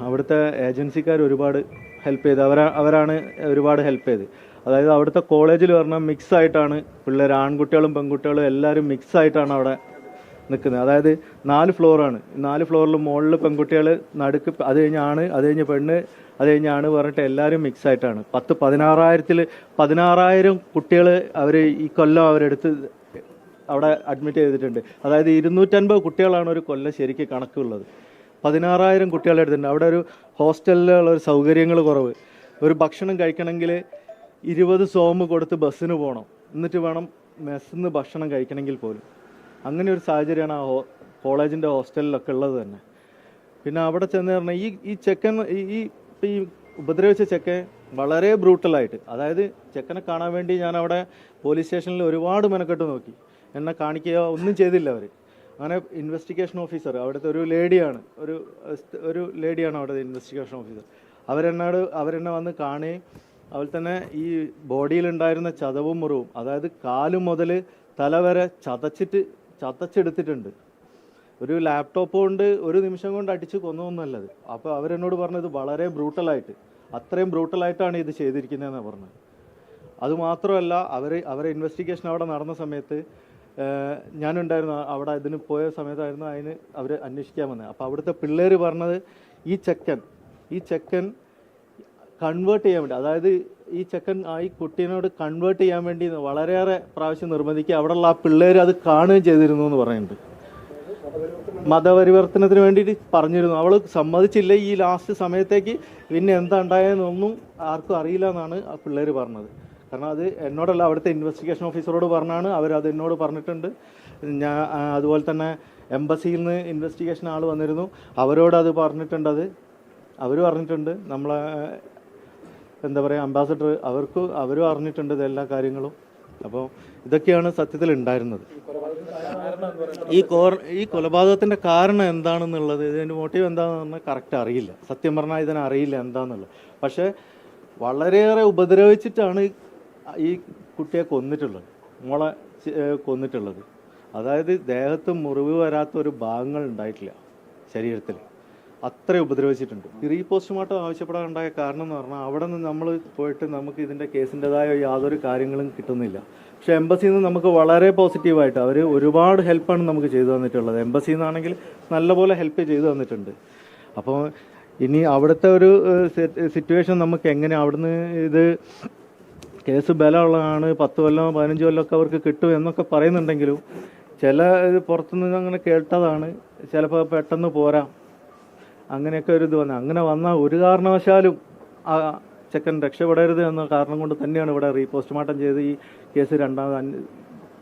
അവിടുത്തെ ഏജൻസിക്കാർ ഒരുപാട് ഹെൽപ്പ് ചെയ്ത് അവരാണ് ഒരുപാട് ഹെൽപ്പ് ചെയ്ത്. അതായത് അവിടുത്തെ കോളേജിൽ പറഞ്ഞാൽ മിക്സ് ആയിട്ടാണ് പിള്ളേർ, ആൺകുട്ടികളും പെൺകുട്ടികളും എല്ലാവരും മിക്സ് ആയിട്ടാണ് അവിടെ നിൽക്കുന്നത്. അതായത് 4 ഫ്ലോറാണ്. 4 ഫ്ലോറിൽ മുകളിൽ പെൺകുട്ടികൾ, നടുക്ക് അത് കഴിഞ്ഞ് അത് കഴിഞ്ഞ് പെണ്ണ്, അത് കഴിഞ്ഞാണ് പറഞ്ഞിട്ട് എല്ലാവരും മിക്സ് ആയിട്ടാണ്. 16,000 കുട്ടികൾ അവർ ഈ കൊല്ലം അവരെടുത്ത് അവിടെ അഡ്മിറ്റ് ചെയ്തിട്ടുണ്ട്. അതായത് 250 കുട്ടികളാണ് ഒരു കൊല്ലം ശരിക്കും കണക്കുള്ളത്. 16,000 കുട്ടികളെ എടുത്തിട്ടുണ്ട്. അവിടെ ഒരു ഹോസ്റ്റലിലുള്ള ഒരു സൗകര്യങ്ങൾ കുറവ്. ഒരു ഭക്ഷണം കഴിക്കണമെങ്കിൽ 20 സോമ് കൊടുത്ത് ബസ്സിന് പോകണം, എന്നിട്ട് വേണം മെസ്സിൽ നിന്ന് ഭക്ഷണം കഴിക്കണമെങ്കിൽ പോലും. അങ്ങനെ ഒരു സാഹചര്യമാണ് ആ കോളേജിൻ്റെ ഹോസ്റ്റലിലൊക്കെ ഉള്ളത് തന്നെ. പിന്നെ അവിടെ ചെന്ന് പറഞ്ഞാൽ ഈ ചെക്കൻ ഈ ഉപദ്രവിച്ച ചെക്കൻ വളരെ ബ്രൂട്ടലായിട്ട്, അതായത് ചെക്കനെ കാണാൻ വേണ്ടി ഞാൻ അവിടെ പോലീസ് സ്റ്റേഷനിൽ ഒരുപാട് മെനക്കെട്ട് നോക്കി, എന്നെ കാണിക്കുക ഒന്നും ചെയ്തില്ല അവർ. അങ്ങനെ ഇൻവെസ്റ്റിഗേഷൻ ഓഫീസർ അവിടുത്തെ ഒരു ലേഡിയാണ് അവിടുത്തെ ഇൻവെസ്റ്റിഗേഷൻ ഓഫീസർ. അവരെന്നെ വന്ന് കാണുകയും അതുപോലെ തന്നെ ഈ ബോഡിയിലുണ്ടായിരുന്ന ചതവും മുറിവും, അതായത് കാല് മുതൽ തല വരെ ചതച്ചെടുത്തിട്ടുണ്ട്. ഒരു ലാപ്ടോപ്പ് കൊണ്ട് ഒരു നിമിഷം കൊണ്ട് അടിച്ച് കൊന്നൊന്നുമല്ലത്. അപ്പോൾ അവരെന്നോട് പറഞ്ഞത് വളരെ അത്രയും ബ്രൂട്ടലായിട്ടാണ് ഇത് ചെയ്തിരിക്കുന്നതെന്നാണ് പറഞ്ഞത്. അതുമാത്രമല്ല, അവരെ ഇൻവെസ്റ്റിഗേഷൻ അവിടെ നടന്ന സമയത്ത് ഞാനുണ്ടായിരുന്നു അവിടെ. ഇതിന് പോയ സമയത്തായിരുന്നു അവർ അന്വേഷിക്കാൻ വന്നത്. അപ്പോൾ അവിടുത്തെ പിള്ളേർ പറഞ്ഞത് ഈ ചെക്കൻ കൺവേർട്ട് ചെയ്യാൻ വേണ്ടി, അതായത് ഈ ചെക്കൻ ഈ കുട്ടീനോട് കൺവേർട്ട് ചെയ്യാൻ വേണ്ടി വളരെയേറെ പ്രാവശ്യം നിർബന്ധിക്കുക. അവിടെയുള്ള ആ പിള്ളേർ അത് കാണുകയും ചെയ്തിരുന്നു എന്ന് പറയുന്നുണ്ട്. മതപരിവർത്തനത്തിന് വേണ്ടിയിട്ട് പറഞ്ഞിരുന്നു. അവൾ സമ്മതിച്ചില്ല. ഈ ലാസ്റ്റ് സമയത്തേക്ക് പിന്നെ എന്താ ഉണ്ടായെന്നൊന്നും ആർക്കും അറിയില്ല എന്നാണ് ആ പിള്ളേർ പറഞ്ഞത്. കാരണം അത് എന്നോടല്ല, അവിടുത്തെ ഇൻവെസ്റ്റിഗേഷൻ ഓഫീസറോട് പറഞ്ഞാണ്. അവരത് എന്നോട് പറഞ്ഞിട്ടുണ്ട്. അതുപോലെ തന്നെ എംബസിയിൽ നിന്ന് ഇൻവെസ്റ്റിഗേഷൻ ആൾ വന്നിരുന്നു, അവരോട് അത് പറഞ്ഞിട്ടുണ്ട്. അവർ പറഞ്ഞിട്ടുണ്ട്. നമ്മളെ എന്താ പറയുക, അംബാസഡർ അവരും അറിഞ്ഞിട്ടുണ്ട് ഇതെല്ലാ കാര്യങ്ങളും. അപ്പോൾ ഇതൊക്കെയാണ് സത്യത്തിൽ ഉണ്ടായിരുന്നത്. ഈ കൊലപാതകത്തിൻ്റെ കാരണം എന്താണെന്നുള്ളത്, ഇതിൻ്റെ മോട്ടീവ് എന്താണെന്ന് പറഞ്ഞാൽ കറക്റ്റ് അറിയില്ല. സത്യം പറഞ്ഞാൽ ഇതിനറിയില്ല എന്താണെന്നുള്ളത്. പക്ഷേ വളരെയേറെ ഉപദ്രവിച്ചിട്ടാണ് ഈ കുട്ടിയെ മോളെ കൊന്നിട്ടുള്ളത്. അതായത് ദേഹത്ത് മുറിവ് വരാത്ത ഒരു ഭാഗങ്ങൾ ഉണ്ടായിട്ടില്ല ശരീരത്തിൽ, അത്ര ഉപദ്രവിച്ചിട്ടുണ്ട്. ഈ പോസ്റ്റ്മോർട്ടം ആവശ്യപ്പെടാനുണ്ടായ കാരണം എന്ന് പറഞ്ഞാൽ അവിടെ നിന്ന് നമ്മൾ പോയിട്ട് നമുക്ക് ഇതിൻ്റെ കേസിൻ്റെതായ യാതൊരു കാര്യങ്ങളും കിട്ടുന്നില്ല. പക്ഷേ എംബസിയിൽ നിന്ന് നമുക്ക് വളരെ പോസിറ്റീവായിട്ട് അവർ ഒരുപാട് ഹെൽപ്പാണ് നമുക്ക് ചെയ്തു തന്നിട്ടുള്ളത്. എംബസിയിൽ നിന്നാണെങ്കിൽ നല്ലപോലെ ഹെൽപ്പ് ചെയ്തു തന്നിട്ടുണ്ട്. അപ്പോൾ ഇനി അവിടുത്തെ ഒരു സിറ്റുവേഷൻ നമുക്ക് എങ്ങനെ അവിടുന്ന് ഇത് കേസ് ബലമുള്ളതാണ്, 10 കൊല്ലം 15 കൊല്ലമൊക്കെ അവർക്ക് കിട്ടും എന്നൊക്കെ പറയുന്നുണ്ടെങ്കിലും ചില പുറത്തുനിന്ന് അങ്ങനെ കേട്ടതാണ്. ചിലപ്പോൾ പെട്ടെന്ന് പോരാ, അങ്ങനെയൊക്കെ ഒരു ഇത് വന്നത്. അങ്ങനെ വന്നാൽ ഒരു കാരണവശാലും ആ ചെക്കൻ രക്ഷപ്പെടരുത് എന്ന കാരണം കൊണ്ട് തന്നെയാണ് ഇവിടെ പോസ്റ്റ്മോർട്ടം ചെയ്ത് ഈ കേസ്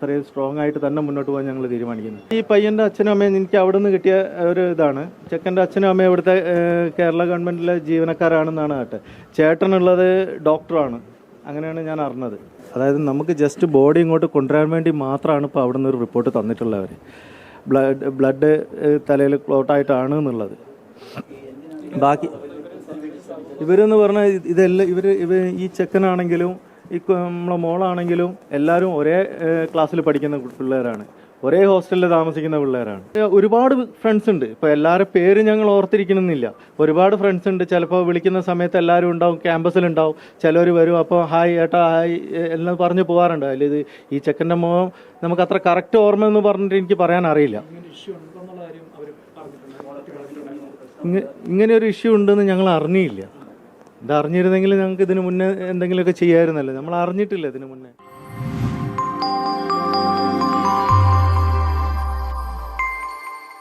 അത്രയും സ്ട്രോങ് ആയിട്ട് തന്നെ മുന്നോട്ട് പോകാൻ ഞങ്ങൾ തീരുമാനിക്കുന്നത്. ഈ പയ്യൻ്റെ അച്ഛനും അമ്മയും എനിക്ക് അവിടെ നിന്ന് കിട്ടിയ ഒരു ഇതാണ്. ചെക്കൻ്റെ അച്ഛനും അമ്മയും ഇവിടുത്തെ കേരള ഗവൺമെൻറ്റിലെ ജീവനക്കാരാണെന്നാണ് കേട്ടെ. ചേട്ടനുള്ളത് ഡോക്ടറാണ്, അങ്ങനെയാണ് ഞാൻ അറിഞ്ഞത്. അതായത് നമുക്ക് ജസ്റ്റ് ബോഡി ഇങ്ങോട്ട് കൊണ്ടുവരാൻ വേണ്ടി മാത്രമാണ് ഇപ്പോൾ അവിടെ നിന്ന് ഒരു റിപ്പോർട്ട് തന്നിട്ടുള്ളവർ. ബ്ലഡ് തലയിൽ ക്ലോട്ടായിട്ടാണ് എന്നുള്ളത്. ബാക്കി ഇവരെന്ന് പറഞ്ഞാൽ ഇതെല്ലാം ഈ ചെക്കനാണെങ്കിലും ഈ നമ്മളെ മോളാണെങ്കിലും എല്ലാവരും ഒരേ ക്ലാസ്സിൽ പഠിക്കുന്ന പിള്ളേരാണ്, ഒരേ ഹോസ്റ്റലിൽ താമസിക്കുന്ന പിള്ളേരാണ്. ഒരുപാട് ഫ്രണ്ട്സ് ഉണ്ട്. ഇപ്പോൾ എല്ലാവരുടെ പേര് ഞങ്ങൾ ഓർത്തിരിക്കണമെന്നില്ല. ഒരുപാട് ഫ്രണ്ട്സ് ഉണ്ട്. ചിലപ്പോൾ വിളിക്കുന്ന സമയത്ത് എല്ലാവരും ഉണ്ടാവും, ക്യാമ്പസിലുണ്ടാവും. ചിലർ വരും, അപ്പോൾ ഹായ് ഏട്ടാ ഹായ് എല്ലാം പറഞ്ഞ് പോകാറുണ്ട്. അതിൽ ഈ ചെക്കൻ്റെ മോൻ നമുക്ക് അത്ര കറക്റ്റ് ഓർമ്മ എന്ന് പറഞ്ഞിട്ട് എനിക്ക് പറയാൻ അറിയില്ല. ഇങ്ങനെ ഒരു ഇഷ്യൂ ഉണ്ടെന്ന് ഞങ്ങൾ അറിഞ്ഞില്ല. ഇത് അറിഞ്ഞിരുന്നെങ്കിൽ ഞങ്ങൾക്ക് ഇതിന് മുന്നേ എന്തെങ്കിലുമൊക്കെ ചെയ്യാമായിരുന്നല്ലോ. നമ്മൾ അറിഞ്ഞിട്ടില്ല ഇതിന് മുന്നേ.